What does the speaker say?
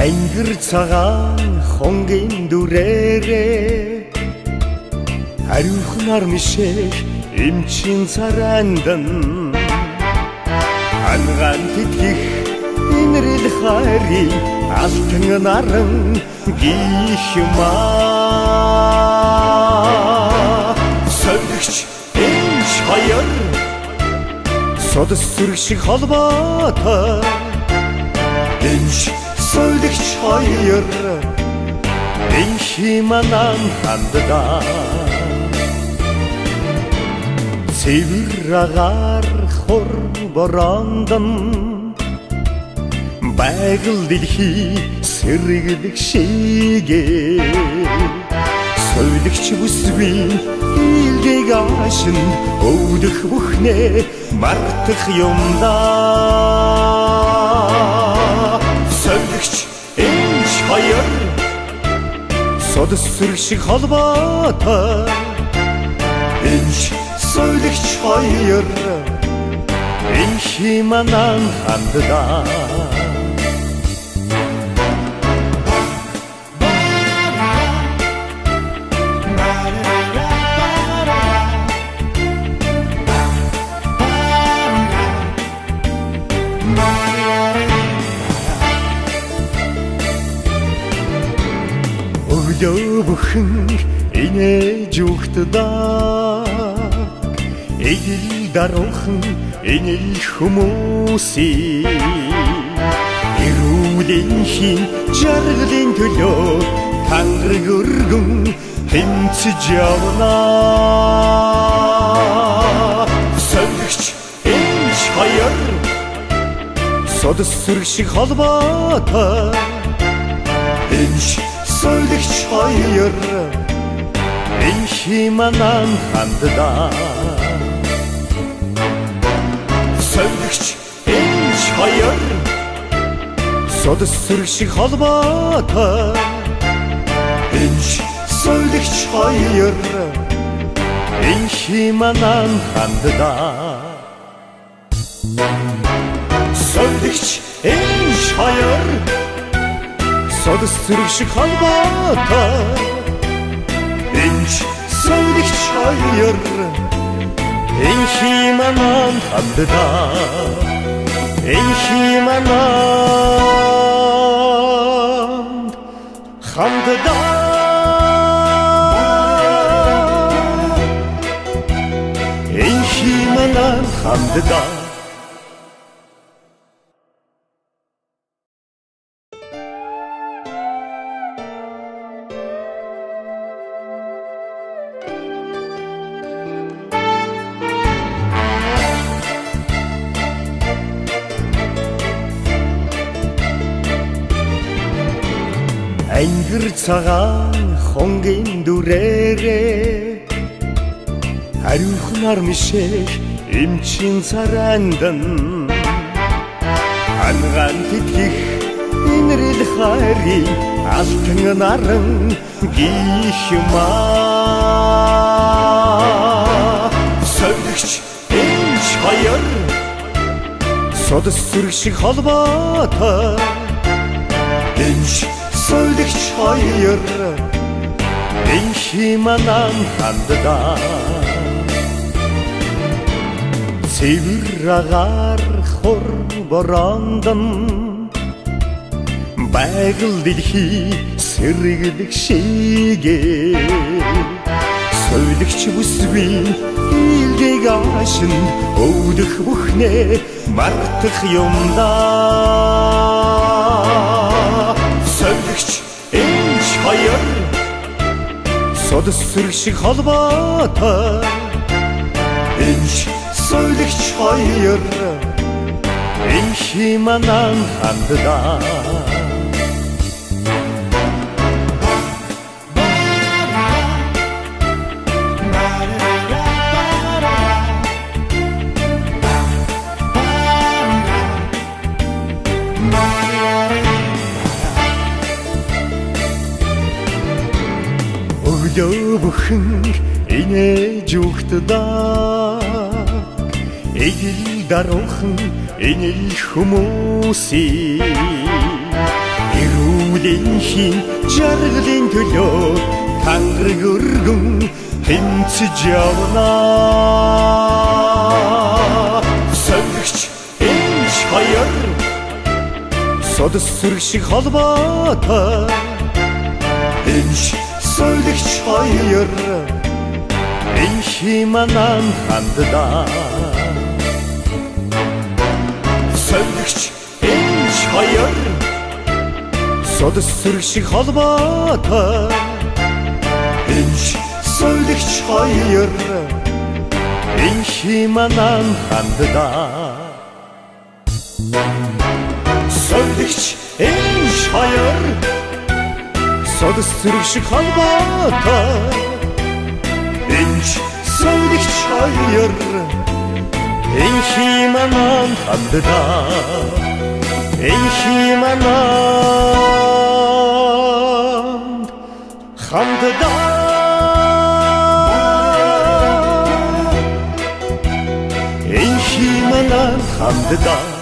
Ангир цагаан хонгийн дүрээрээ хариухнаар мишээ эмчин царандан ангаан тэтгэх инрэл хайрын алтан наран гихмаа сольгч энч хоёр содос сүрэг шиг холбоотой энч сольгч хоёр энхи манан ханддаа цэвэр агаар хор борондан байгаль дэлхий сэргэлэг шигээ сольгч бүсгүй илдэг ашин өвдөх бүхнээ мартах юмдаа сольгч энч хоёр содос сүрэг шиг холбоотой энч сольгч хоёр энхи манан ханддаа Бүхэн инээж үхтдаа эгэл даруухан энэл хүмүүсийн эрүүлэнхийн жаргалын төлөө тангараг өргөн хэмцэж явнаа сольгч энч хоёр содос сүрэг шиг холбоотой энч сольгч хоёр энхи манан ханддаа сольгч энч хоёр содос сүрэг шиг холбоотой энч сольгч хоёр энхи манан ханддаа сольгч энч хоёр содос сүрэг шиг холбоотой энч сольгч хоёр энхи манан ханддаа энхи манан ханддаа энхи манан ханддаа Ангир цагаан хонгийн дүрээрээ хариухнаар мишээ эмчин царандан ангаан тэтгэх инрэл хайрын алтан наран гихмаа сольгч энч хоёр содос сүрэг шиг холбоотой энч сольгч хоёр энхи манан ханддаа цэвэр агаар хор борондан байгаль дэлхий сэргэлэг шигээ сольгч бүсгүй илдэг ашин өвдөх бүхнээ мартах юмдаа сольгч энч хоёр содос сүрэг шиг холбоотой энч сольгч хоёр энхи манан ханддаа бүхэн инээж үхтдаа эгэл даруухан энэл хүмүүсийн Сүүлийн жаргалын төлөө тангараг өргөн хэмцэж явнаа. Сольгч энж хоёр содос сүрэг шиг холбоотой. Энж сольгч хоёр энхи манан ханддаа. Сольгч энж хоёр содос сүрэг шиг холбоотой. Энж сольгч хоёр энхи манан ханддаа. Сольгч энж хоёр содос сүрэг шиг холбоотой. Энж сольгч хоёр энхи манан ханддаа. Энхи манан ханддаа. Энхи манан ханддаа.